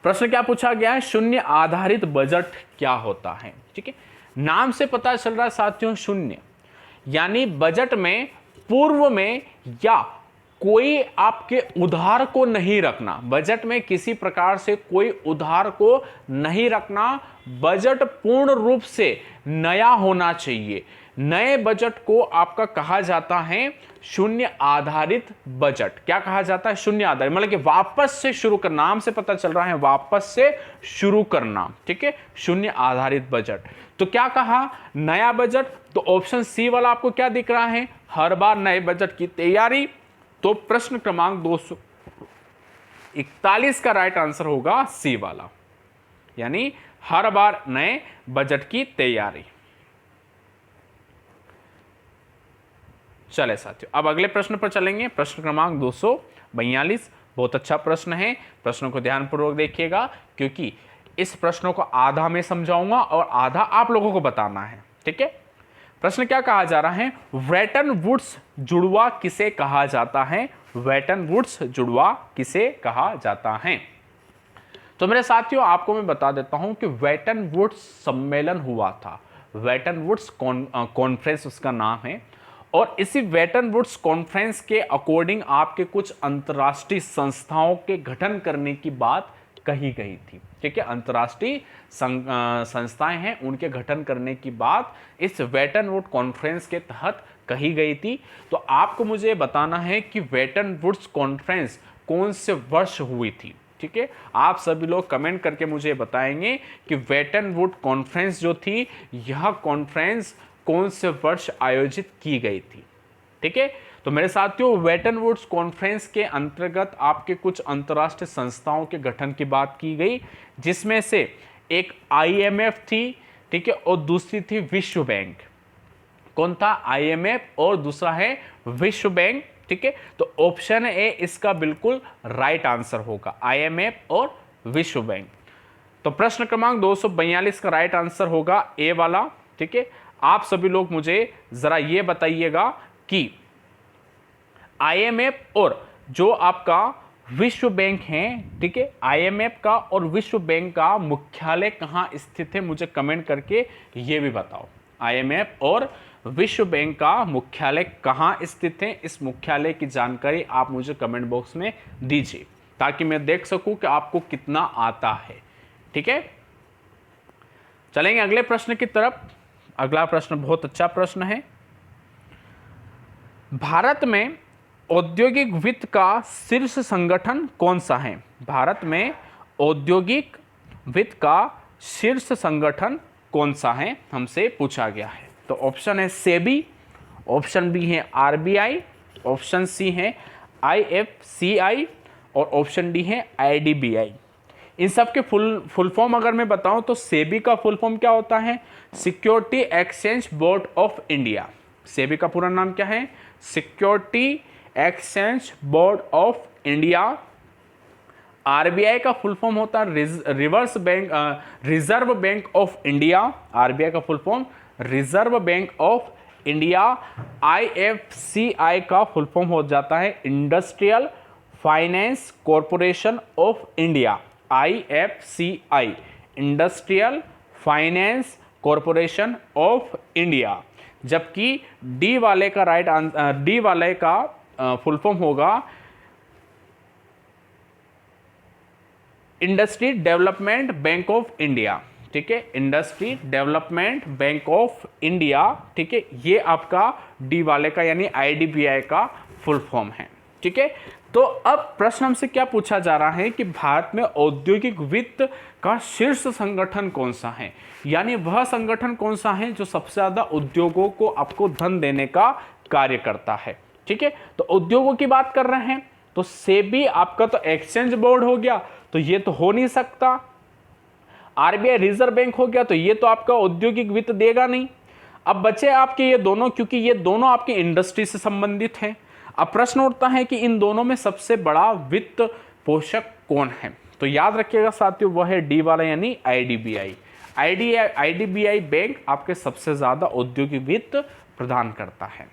प्रश्न क्या पूछा गया है? शून्य आधारित बजट क्या होता है? ठीक है, नाम से पता चल रहा है साथियों, शून्य यानी बजट में पूर्व में या कोई आपके उधार को नहीं रखना। बजट में किसी प्रकार से कोई उधार को नहीं रखना। बजट पूर्ण रूप से नया होना चाहिए। नए बजट को आपका कहा जाता है शून्य आधारित बजट। क्या कहा जाता है? शून्य आधारित, मतलब कि वापस से शुरू करना। नाम से पता चल रहा है वापस से शुरू करना। ठीक है, शून्य आधारित बजट। तो क्या कहा? नया बजट। तो ऑप्शन सी वाला आपको क्या दिख रहा है? हर बार नए बजट की तैयारी। तो प्रश्न क्रमांक 241 का राइट आंसर होगा सी वाला, यानी हर बार नए बजट की तैयारी। चले साथियों, अब अगले प्रश्न पर चलेंगे। प्रश्न क्रमांक 242 बहुत अच्छा प्रश्न है। प्रश्नों को ध्यानपूर्वक देखिएगा क्योंकि इस प्रश्नों को आधा मैं समझाऊंगा और आधा आप लोगों को बताना है। ठीक है, प्रश्न क्या कहा जा रहा है? ब्रेटन वुड्स जुड़वा किसे कहा जाता है? ब्रेटन वुड्स जुड़वा किसे कहा जाता है? तो मेरे साथियों, आपको मैं बता देता हूं कि ब्रेटन वुड्स सम्मेलन हुआ था। ब्रेटन वुड्स कॉन्फ्रेंस उसका नाम है, और इसी ब्रेटन वुड्स कॉन्फ्रेंस के अकॉर्डिंग आपके कुछ अंतर्राष्ट्रीय संस्थाओं के गठन करने की बात कही गई थी। ठीक है, अंतर्राष्ट्रीय संस्थाएं हैं, उनके गठन करने की बात इस ब्रेटन वुड्स कॉन्फ्रेंस के तहत कही गई थी। तो आपको मुझे बताना है कि ब्रेटन वुड्स कॉन्फ्रेंस कौन से वर्ष हुई थी। ठीक है, आप सभी लोग कमेंट करके मुझे बताएंगे कि ब्रेटन वुड्स कॉन्फ्रेंस जो थी, यह कॉन्फ्रेंस कौन से वर्ष आयोजित की गई थी। ठीक है, तो मेरे साथियों, ब्रेटन वुड्स कॉन्फ्रेंस के अंतर्गत आपके कुछ अंतर्राष्ट्रीय संस्थाओं के गठन की बात की गई, जिसमें से एक IMF थी। ठीक है, और दूसरी थी विश्व बैंक। कौन था? IMF, और दूसरा है विश्व बैंक। ठीक है, तो ऑप्शन ए इसका बिल्कुल राइट आंसर होगा, IMF और विश्व बैंक। तो प्रश्न क्रमांक 242 का राइट आंसर होगा ए वाला। ठीक है, आप सभी लोग मुझे जरा ये बताइएगा कि IMF और जो आपका विश्व बैंक है, ठीक है, IMF का और विश्व बैंक का मुख्यालय कहाँ स्थित है? मुझे कमेंट करके ये भी बताओ। IMF और विश्व बैंक का मुख्यालय कहाँ स्थित है? इस मुख्यालय की जानकारी आप मुझे कमेंट बॉक्स में दीजिए ताकि मैं देख सकूं कि आपको कितना आता है। ठीक है, चलेंगे अगले प्रश्न की तरफ। अगला प्रश्न बहुत अच्छा प्रश्न है। भारत में औद्योगिक वित्त का शीर्ष संगठन कौन सा है? भारत में औद्योगिक वित्त का शीर्ष संगठन कौन सा है, हमसे पूछा गया है। तो ऑप्शन है सेबी, ऑप्शन बी है RBI, ऑप्शन सी है IFCI, और ऑप्शन डी है IDBI। इन सब के फुल फॉर्म अगर मैं बताऊं तो सेबी का फुल फॉर्म क्या होता है? Security exchange board of India. SEBI का पूरा नाम क्या है? Security exchange board of India. RBI का फुल फॉर्म होता है reserve bank of India. RBI का full form reserve bank of India. IFCI का फुल फॉर्म हो जाता है industrial finance corporation of India. IFCI industrial finance corporation of India. जबकि D वाले का फुल फॉर्म होगा industry development bank of India. ठीक है, industry development bank of India. ठीक है, ये आपका डी वाले का यानी IDBI का फुल फॉर्म है। ठीक है, तो अब प्रश्न हमसे क्या पूछा जा रहा है कि भारत में औद्योगिक वित्त का शीर्ष संगठन कौन सा है, यानी वह संगठन कौन सा है जो सबसे ज्यादा उद्योगों को आपको धन देने का कार्य करता है। ठीक है, तो उद्योगों की बात कर रहे हैं तो सेबी आपका तो एक्सचेंज बोर्ड हो गया, तो ये तो हो नहीं सकता। RBI रिजर्व बैंक हो गया, तो ये तो आपका औद्योगिक वित्त देगा नहीं। अब बचे आपके ये दोनों, क्योंकि ये दोनों आपकी इंडस्ट्री से संबंधित हैं। अब प्रश्न उठता है कि इन दोनों में सबसे बड़ा वित्त पोषक कौन है, तो याद रखिएगा साथियों, वह है डी वाला यानी IDBI। IDBI बैंक आपके सबसे ज्यादा औद्योगिक वित्त प्रदान करता है।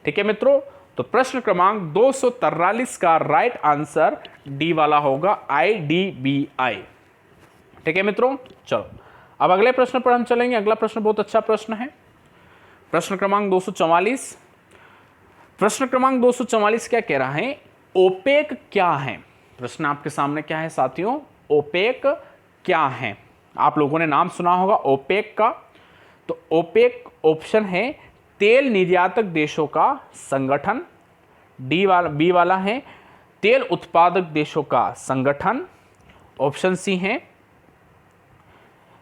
ठीक है मित्रों, तो प्रश्न क्रमांक 243 का राइट आंसर डी वाला होगा IDBI। ठीक है मित्रों, चलो अब अगले प्रश्न पर हम चलेंगे। अगला प्रश्न बहुत अच्छा प्रश्न है, प्रश्न क्रमांक 244। प्रश्न क्रमांक 244 क्या कह रहा है, ओपेक क्या है। प्रश्न आपके सामने क्या है साथियों, ओपेक क्या है। आप लोगों ने नाम सुना होगा ओपेक का, तो ओपेक ऑप्शन है तेल निर्यातक देशों का संगठन, बी वाला है तेल उत्पादक देशों का संगठन, ऑप्शन सी है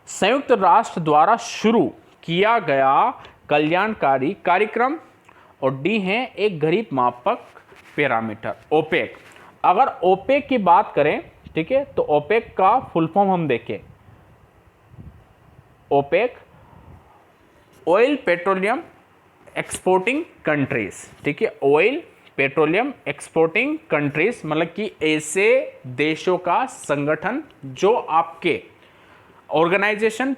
संयुक्त राष्ट्र द्वारा शुरू किया गया कल्याणकारी कार्यक्रम, और डी है एक गरीब मापक पैरामीटर। ओपेक, अगर ओपेक की बात करें, ठीक है, तो ओपेक का फुल फॉर्म हम देखें, OPEC oil petroleum exporting countries. ठीक है, ऑयल पेट्रोलियम एक्सपोर्टिंग कंट्रीज मतलब कि ऐसे देशों का संगठन जो आपके ऑर्गेनाइजेशन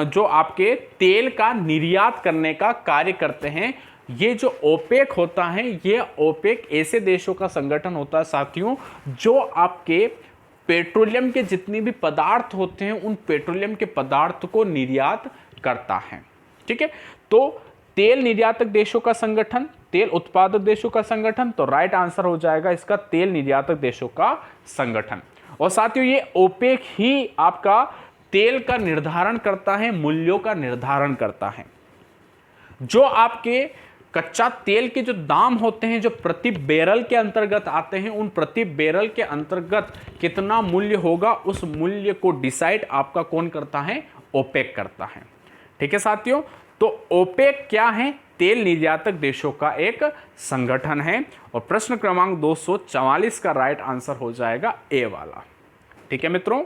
जो आपके तेल का निर्यात करने का कार्य करते हैं। ये जो ओपेक होता है, ये ओपेक ऐसे देशों का संगठन होता है साथियों जो आपके पेट्रोलियम के जितनी भी पदार्थ होते हैं उन पेट्रोलियम के पदार्थ को निर्यात करता है। ठीक है, तो तेल निर्यातक देशों का संगठन, तेल उत्पादक देशों का संगठन, तो राइट आंसर हो जाएगा इसका तेल निर्यातक देशों का संगठन। और साथियों ये ओपेक ही आपका तेल का निर्धारण करता है, मूल्यों का निर्धारण करता है। जो आपके कच्चा तेल के जो दाम होते हैं जो प्रति बैरल के अंतर्गत आते हैं, उन प्रति बैरल के अंतर्गत कितना मूल्य होगा उस मूल्य को डिसाइड आपका कौन करता है, ओपेक करता है। ठीक है साथियों, तो ओपेक क्या है, तेल निर्यातक देशों का एक संगठन है। और प्रश्न क्रमांक 244 का राइट आंसर हो जाएगा ए वाला। ठीक है मित्रों,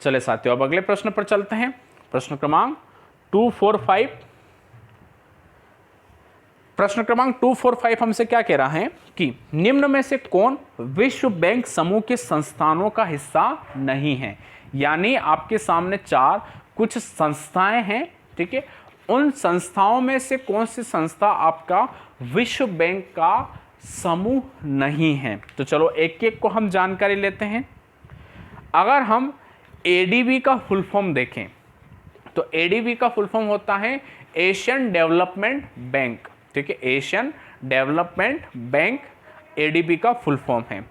चले साथियों अब अगले प्रश्न पर चलते हैं। प्रश्न क्रमांक 245। प्रश्न क्रमांक 245 हमसे क्या कह रहा है कि निम्न में से कौन विश्व बैंक समूह के संस्थानों का हिस्सा नहीं है। यानी आपके सामने कुछ संस्थाएं हैं, ठीक है, उन संस्थाओं में से कौन सी संस्था आपका विश्व बैंक का समूह नहीं है। तो चलो एक एक को हम जानकारी लेते हैं। अगर हम ADB का फुल फॉर्म देखें तो ADB का फुल फॉर्म होता है एशियन डेवलपमेंट बैंक। ठीक है, एशियन डेवलपमेंट बैंक ADB का फुल फॉर्म है।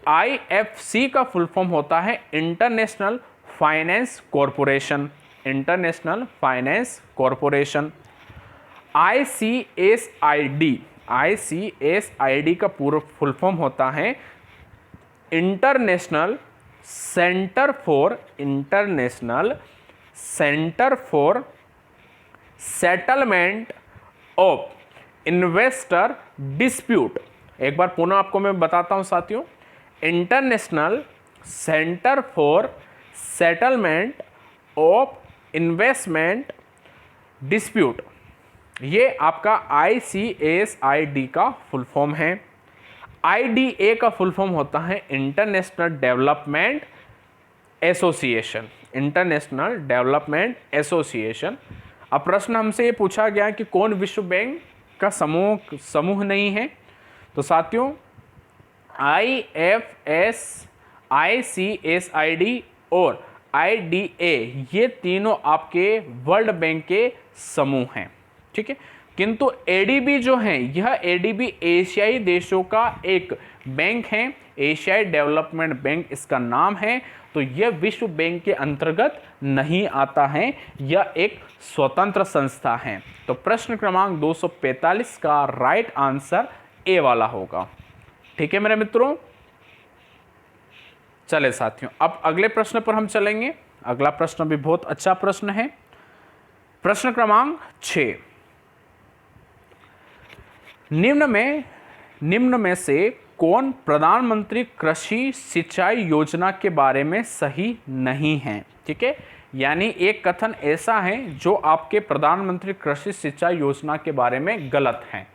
IFC का फुल फॉर्म होता है international finance corporation, international finance corporation. ICSID का पूरा फुल फॉर्म होता है international centre for settlement of investor dispute. एक बार पुनः आपको मैं बताता हूं साथियों, international centre for settlement of investment dispute, ये आपका ICSID का फुल फॉर्म है। IDA का फुल फॉर्म होता है international development association, international development association. अब प्रश्न हमसे ये पूछा गया कि कौन विश्व बैंक का समूह नहीं है। तो साथियों IFS, ICSID और IDA ये तीनों आपके वर्ल्ड बैंक के समूह हैं, ठीक है। किंतु ADB जो है, यह ADB एशियाई देशों का एक बैंक है, एशियाई डेवलपमेंट बैंक इसका नाम है। तो यह विश्व बैंक के अंतर्गत नहीं आता है, यह एक स्वतंत्र संस्था है। तो प्रश्न क्रमांक 245 का राइट आंसर ए वाला होगा, ठीक है मेरे मित्रों। चले साथियों, अब अगले प्रश्न पर हम चलेंगे। अगला प्रश्न भी बहुत अच्छा प्रश्न है। प्रश्न क्रमांक 6, निम्न में से कौन प्रधानमंत्री कृषि सिंचाई योजना के बारे में सही नहीं है, ठीक है। यानी एक कथन ऐसा है जो आपके प्रधानमंत्री कृषि सिंचाई योजना के बारे में गलत है।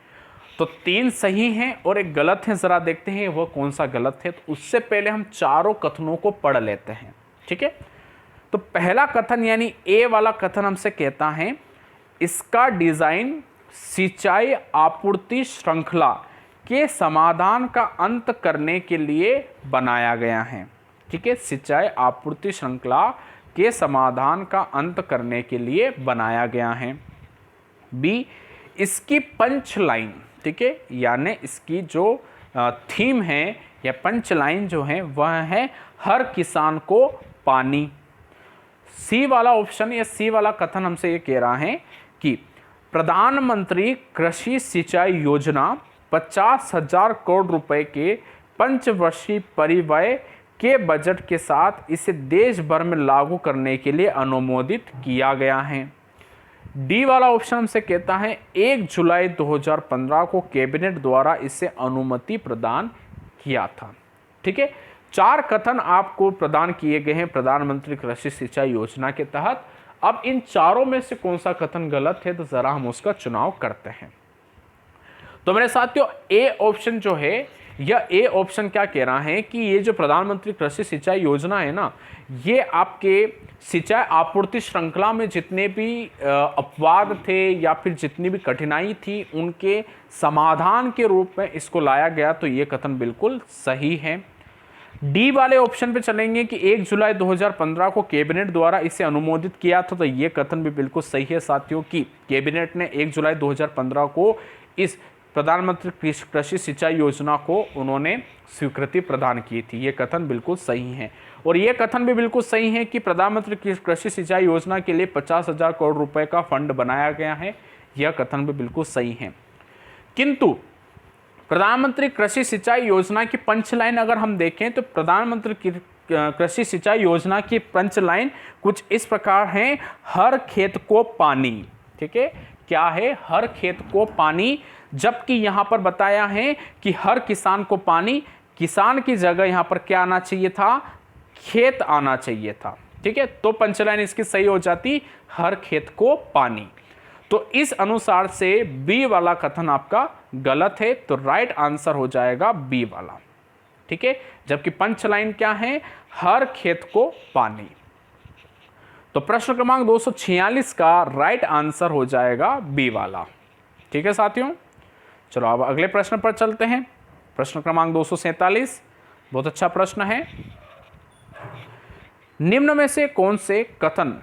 तो 3 सही हैं और एक गलत है, जरा देखते हैं वह कौन सा गलत है। तो उससे पहले हम चारों कथनों को पढ़ लेते हैं, ठीक है। तो पहला कथन यानी ए वाला कथन हमसे कहता है इसका डिजाइन सिंचाई आपूर्ति श्रृंखला के समाधान का अंत करने के लिए बनाया गया है, ठीक है। सिंचाई आपूर्ति श्रृंखला के समाधान का अंत करने के लिए बनाया गया है। बी, इसकी पंच लाइन, ठीक है, यानी इसकी जो थीम है या पंच लाइन जो है वह है हर किसान को पानी। सी वाला ऑप्शन या सी वाला कथन हमसे ये कह रहा है कि प्रधानमंत्री कृषि सिंचाई योजना 50,000 करोड़ रुपए के पंचवर्षीय परिव्यय के बजट के साथ इसे देश भर में लागू करने के लिए अनुमोदित किया गया है। डी वाला ऑप्शन हमसे कहता है 1 जुलाई 2015 को कैबिनेट द्वारा इसे अनुमति प्रदान किया था, ठीक है। 4 कथन आपको प्रदान किए गए हैं प्रधानमंत्री कृषि सिंचाई योजना के तहत। अब इन चारों में से कौन सा कथन गलत है, तो जरा हम उसका चुनाव करते हैं। तो मेरे साथियों ए ऑप्शन जो है, यह ए ऑप्शन क्या कह रहा है कि ये जो प्रधानमंत्री कृषि सिंचाई योजना है ना, ये आपके सिंचाई आपूर्ति श्रृंखला में जितने भी अपवाद थे या फिर जितनी भी कठिनाई थी उनके समाधान के रूप में इसको लाया गया। तो ये कथन बिल्कुल सही है। डी वाले ऑप्शन पे चलेंगे कि 1 जुलाई 2015 को कैबिनेट द्वारा इसे अनुमोदित किया था। तो ये कथन भी बिल्कुल सही है साथियों कि कैबिनेट ने 1 जुलाई 2015 को इस प्रधानमंत्री कृषि सिंचाई योजना को उन्होंने स्वीकृति प्रदान की थी। ये कथन बिल्कुल सही है। और ये कथन भी बिल्कुल सही है कि प्रधानमंत्री कृषि सिंचाई योजना के लिए 50,000 करोड़ रुपए का फंड बनाया गया है। यह कथन भी बिल्कुल सही है। किंतु प्रधानमंत्री कृषि सिंचाई योजना की पंच लाइन अगर हम देखें तो प्रधानमंत्री कृषि सिंचाई योजना की पंच लाइन कुछ इस प्रकार है, हर खेत को पानी, ठीक है। क्या है? हर खेत को पानी। जबकि यहाँ पर बताया है कि हर किसान को पानी, किसान की जगह यहाँ पर क्या आना चाहिए था? खेत आना चाहिए था, ठीक है। तो पंचलाइन इसकी सही हो जाती, हर खेत को पानी। तो इस अनुसार से बी वाला कथन आपका गलत है। तो राइट आंसर हो जाएगा बी वाला, ठीक है। जबकि पंचलाइन क्या है? हर खेत को पानी। तो प्रश्न क्रमांक 246 का राइट आंसर हो जाएगा बी वाला, ठीक है साथियों। चलो अब अगले प्रश्न पर चलते हैं। प्रश्न क्रमांक 247 बहुत अच्छा प्रश्न है। निम्न में से कौन से कथन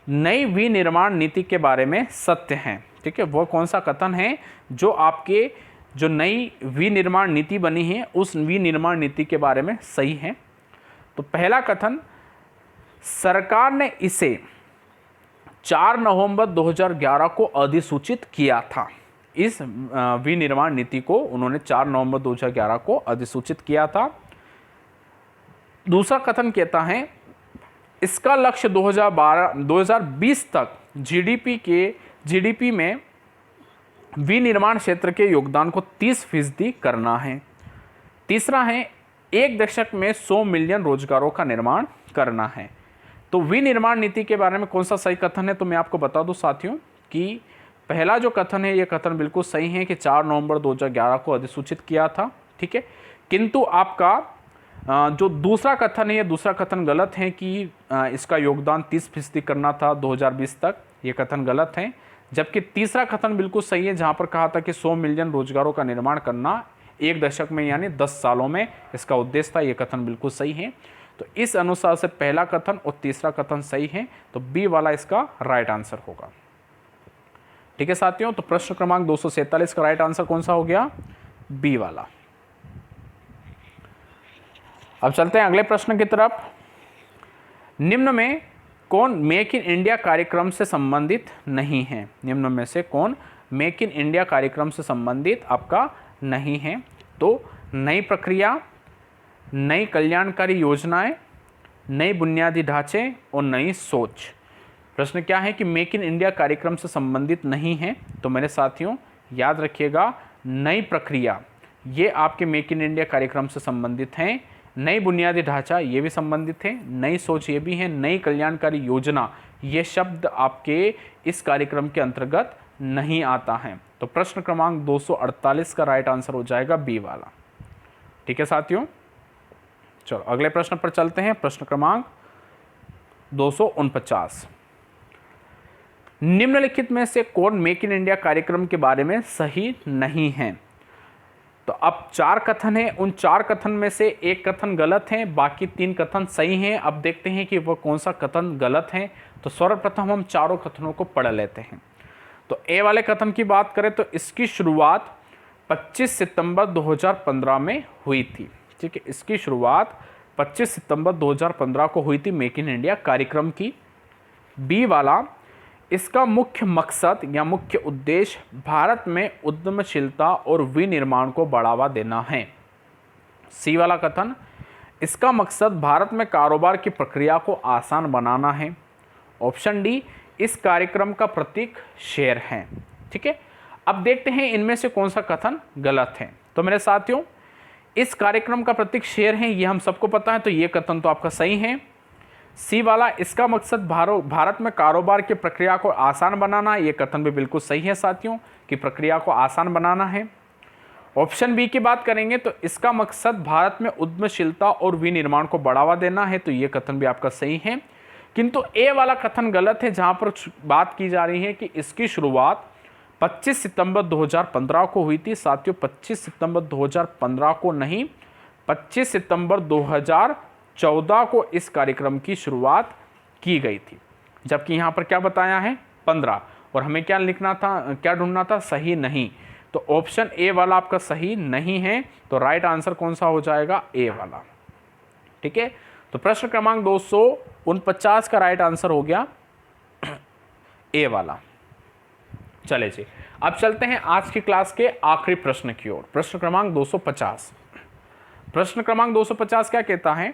नई विनिर्माण नीति के बारे में सत्य हैं? ठीक है, वो कौन सा कथन है जो आपके जो नई विनिर्माण नीति बनी है उस विनिर्माण नीति के बारे में सही है? तो पहला कथन, सरकार ने इसे 4 नवंबर 2011 को अधिसूचित किया था। इस विनिर्माण नीति को उन्होंने 4 नवंबर 2011 को अधिसूचित किया था। दूसरा कथन कहता है इसका लक्ष्य 2020 तक जीडीपी में विनिर्माण क्षेत्र के योगदान को 30% करना है। तीसरा है 1 दशक में 100 मिलियन रोजगारों का निर्माण करना है। तो विनिर्माण नीति के बारे में कौन सा सही कथन है? तो मैं आपको बता दूं साथियों कि पहला जो कथन है ये कथन बिल्कुल सही है कि 4 नवंबर 2011 को अधिसूचित किया था, ठीक है। किंतु आपका जो दूसरा कथन है, ये दूसरा कथन गलत है कि इसका योगदान 30% करना था 2020 तक। ये कथन गलत है। जबकि तीसरा कथन बिल्कुल सही है, जहां पर कहा था कि 100 मिलियन रोजगारों का निर्माण करना 1 दशक में यानी 10 सालों में इसका उद्देश्य था। ये कथन बिल्कुल सही है। तो इस अनुसार से पहला कथन और तीसरा कथन सही है, तो बी वाला इसका राइट आंसर होगा। ठीक है साथियों, तो प्रश्न क्रमांक 247 का राइट आंसर कौन सा हो गया? बी वाला। अब चलते हैं अगले प्रश्न की तरफ। निम्न में कौन मेक इन इंडिया कार्यक्रम से संबंधित नहीं है? निम्न में से कौन मेक इन इंडिया कार्यक्रम से संबंधित आपका नहीं है? तो नई प्रक्रिया, नई कल्याणकारी योजनाएं, नई बुनियादी ढांचे और नई सोच। प्रश्न क्या है कि मेक इन इंडिया कार्यक्रम से संबंधित नहीं है। तो मेरे साथियों याद रखिएगा, नई प्रक्रिया ये आपके मेक इन इंडिया कार्यक्रम से संबंधित हैं, नई बुनियादी ढांचा ये भी संबंधित है, नई सोच ये भी है, नई कल्याणकारी योजना ये शब्द आपके इस कार्यक्रम के अंतर्गत नहीं आता है। तो प्रश्न क्रमांक 248 का राइट आंसर हो जाएगा बी वाला। ठीक है साथियों, चलो अगले प्रश्न पर चलते हैं। प्रश्न क्रमांक 249, निम्नलिखित में से कौन मेक इन इंडिया कार्यक्रम के बारे में सही नहीं है? तो अब 4 कथन है, उन 4 कथन में से एक कथन गलत है, बाकी 3 कथन सही हैं। अब देखते हैं कि वह कौन सा कथन गलत है। तो सर्वप्रथम हम चारों कथनों को पढ़ लेते हैं। तो ए वाले कथन की बात करें तो इसकी शुरुआत 25 सितंबर 2015 में हुई थी। ठीक है, इसकी शुरुआत 25 सितंबर 2015 को हुई थी मेक इन इंडिया कार्यक्रम की। बी वाला, इसका मुख्य मकसद या मुख्य उद्देश्य भारत में उद्यमशीलता और विनिर्माण को बढ़ावा देना है। सी वाला कथन, इसका मकसद भारत में कारोबार की प्रक्रिया को आसान बनाना है। ऑप्शन डी, इस कार्यक्रम का प्रतीक शेर है। ठीक है, अब देखते हैं इनमें से कौन सा कथन गलत है। तो मेरे साथियों, इस कार्यक्रम का प्रतीक शेर है, ये हम सबको पता है, तो ये कथन तो आपका सही है। सी वाला, इसका मकसद भारत में कारोबार की प्रक्रिया को आसान बनाना, ये कथन भी बिल्कुल सही है साथियों, कि प्रक्रिया को आसान बनाना है। ऑप्शन बी की बात करेंगे तो इसका मकसद भारत में उद्यमशीलता और विनिर्माण को बढ़ावा देना है, तो ये कथन भी आपका सही है। किंतु ए वाला कथन गलत है, जहां पर बात की जा रही है कि इसकी शुरुआत 25 सितंबर 2015 को हुई थी। साथियों 25 सितंबर 2015 को नहीं, 25 सितंबर 2014 को इस कार्यक्रम की शुरुआत की गई थी। जबकि यहाँ पर क्या बताया है 15, और हमें क्या लिखना था, क्या ढूंढना था, सही नहीं। तो ऑप्शन ए वाला आपका सही नहीं है। तो राइट आंसर कौन सा हो जाएगा? ए वाला। ठीक है, तो प्रश्न क्रमांक 249 का राइट आंसर हो गया ए वाला। चले जी, अब चलते हैं आज की क्लास के आखिरी प्रश्न की ओर। प्रश्न क्रमांक 250। प्रश्न क्रमांक 250 क्या कहता है?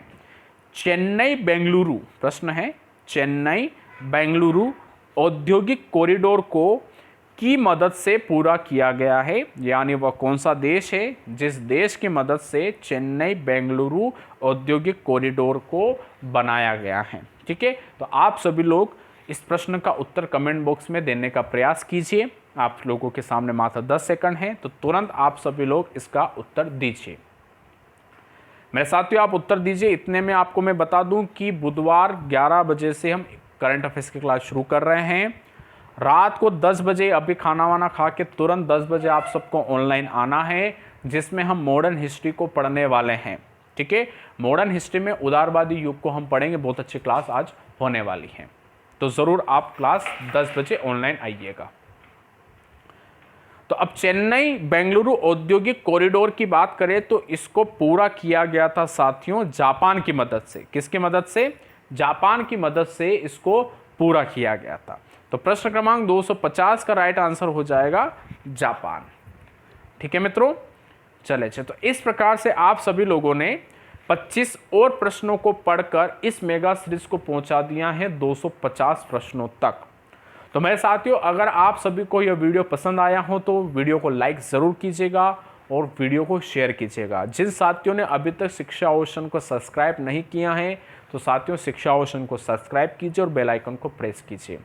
चेन्नई बेंगलुरु, प्रश्न है चेन्नई बेंगलुरु औद्योगिक कॉरिडोर को की मदद से पूरा किया गया है, यानी वह कौन सा देश है जिस देश की मदद से चेन्नई बेंगलुरु औद्योगिक कॉरिडोर को बनाया गया है। ठीक है, तो आप सभी लोग इस प्रश्न का उत्तर कमेंट बॉक्स में देने का प्रयास कीजिए। आप लोगों के सामने मात्र 10 सेकंड है, तो तुरंत आप सभी लोग इसका उत्तर दीजिए। मेरे साथियों आप उत्तर दीजिए। इतने में आपको मैं बता दूं कि बुधवार 11 बजे से हम करंट अफेयर्स की क्लास शुरू कर रहे हैं। रात को 10 बजे अभी खाना वाना खा के तुरंत 10 बजे आप सबको ऑनलाइन आना है, जिसमें हम मॉडर्न हिस्ट्री को पढ़ने वाले हैं। ठीक है, मॉडर्न हिस्ट्री में उदारवादी युग को हम पढ़ेंगे। बहुत अच्छी क्लास आज होने वाली है, तो ज़रूर आप क्लास 10 बजे ऑनलाइन आइएगा। तो अब चेन्नई बेंगलुरु औद्योगिक कॉरिडोर की बात करें तो इसको पूरा किया गया था साथियों जापान की मदद से। किसकी मदद से? जापान की मदद से इसको पूरा किया गया था। तो प्रश्न क्रमांक 250 का राइट आंसर हो जाएगा जापान। ठीक है मित्रों, चले तो इस प्रकार से आप सभी लोगों ने 25 और प्रश्नों को पढ़कर इस मेगा सीरीज को पहुंचा दिया है 250 प्रश्नों तक। तो मेरे साथियों, अगर आप सभी को यह वीडियो पसंद आया हो तो वीडियो को लाइक ज़रूर कीजिएगा और वीडियो को शेयर कीजिएगा। जिन साथियों ने अभी तक शिक्षा ओशन को सब्सक्राइब नहीं किया है तो साथियों शिक्षा ओशन को सब्सक्राइब कीजिए और बेल आइकन को प्रेस कीजिए।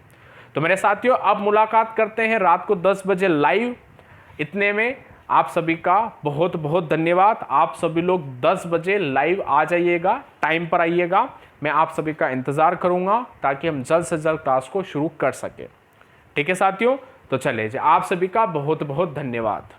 तो मेरे साथियों अब मुलाकात करते हैं रात को 10 बजे लाइव। इतने में आप सभी का बहुत बहुत धन्यवाद। आप सभी लोग 10 बजे लाइव आ जाइएगा, टाइम पर आइएगा। मैं आप सभी का इंतज़ार करूंगा ताकि हम जल्द से जल्द क्लास को शुरू कर सकें। ठीक है साथियों, तो चले जी, आप सभी का बहुत बहुत धन्यवाद।